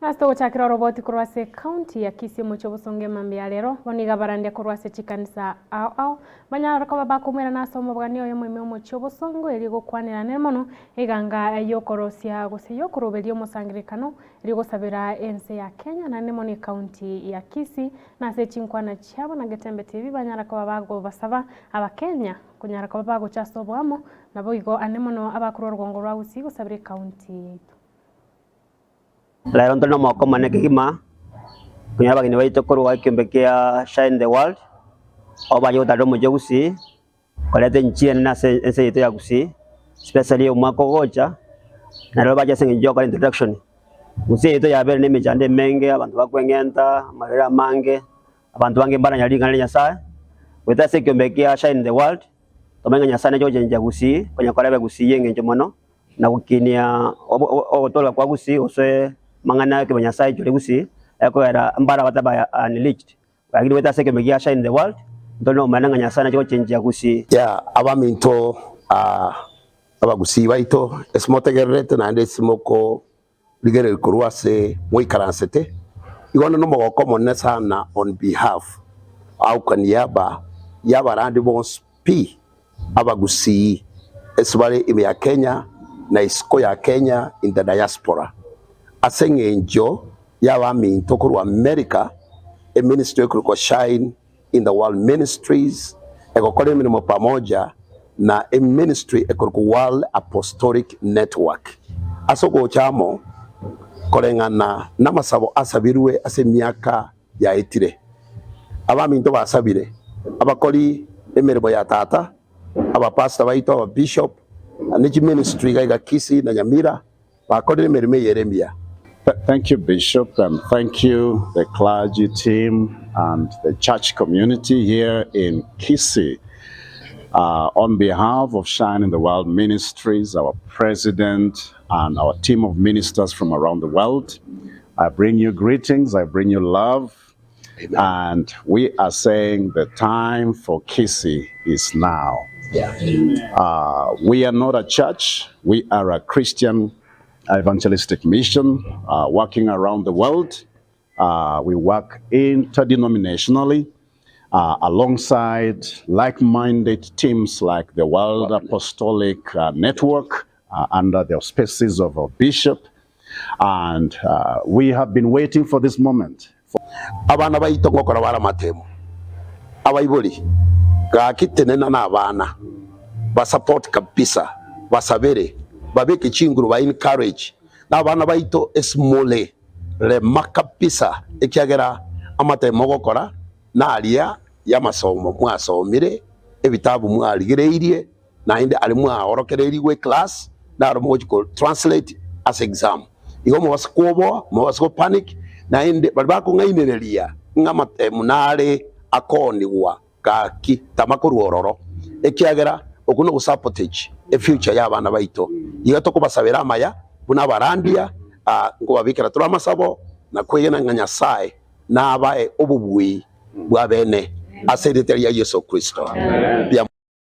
Nasto guchakira roboti kurwase county ya Kisii mucho busonge mambia lero boniga barande kurwase chikanisa ao banya rakaba bakumwera nasomo bwanio yo mweme mucho busongo eri gukwanira nemono iganga yokorosia guseyo kuroberio musangirikano eri gusabira ense ya Kenya na nemoni county ya Kisii na se chinkwana chabo na Getembe TV banya rakaba bago basaba abakenya kunyara rakaba bago chasobwamo nabo igo anemono abakuru rwongo rwa Kisii gusabira county Lero ntono moko maneke gima kunya bagini baito korwa Kimbekea Shine the World oba yo tado mojo Kisii kolete nchie na ense yetu ya Kisii especially umako gocha na roba ja sengi joka introduction Kisii yetu ya bere ne mejande menge abantu bakwengenta marera mange abantu bange mbara nyali ngale Nyasaye weta se Kimbekea Shine the World tomenga Nyasaye jo jenja Kisii konya kolebe Kisii yenge njomono na kukinia otola kwa Kisii oswe mangana ke Nyasaye jole Kisii eko era mbara bataba unleashed lakini weta se Kimbekea Shine the World ndono mananga Nyasaye jo jenja Kisii ya abaminto aba Kisii baito esmotegerete na ndesimoko ligere kurwase mwikaransete igono no mogoko monne sana on behalf au kaniaba yabarandi bonspi aba Kisii esbare ime ya Kenya na isiko ya Kenya in the diaspora asengenjo yabaminto kurwa America a ministry kuko Shine in the World Ministries ekokole minimo pamoja na a ministry kuko World Apostolic Network asoko chamo kolengana namasabo asabirwe ase miaka ya etire abaminto basabire abakoli emerebo ya tata aba pastor baito aba bishop aniji ministry ga Kisii na Nyamira bakole merime Yeremia. Thank you, Bishop, and thank you, the clergy team and the church community here in Kisii. On behalf of Shine in the World Ministries, our president, and our team of ministers from around the world, I bring you greetings, I bring you love. Amen. And we are saying the time for Kisii is now. Yeah. We are not a church, we are a Christian evangelistic mission working around the world. We work interdenominationally alongside like-minded teams like the World Apostolic Network under the auspices of our bishop. And we have been waiting for this moment. Abana baito ngokora bara matemu abaiboli ga kitenena na abana ba support kabisa basabere babeke chinguru ba encourage na abana baito esmole le makapisa ekiagera amatemo gokora na alia ya masomo mwasomire ebitabu mwaligireirie na inde ali mwaorokereiriwe class na aromojiko translate as exam igomo wasikobo mo wasiko panic na inde balibako ngainereria ngamatemu nale akoniwa kaki tamakuru ororo ekiagera okuno gusupportage a future y'abana baito yigato kubasabira amaya buna barandia ngo babikira turamasabo na kwegena Nyasaye na abae obubwi bwa bene asedeteri ya Yesu Kristo.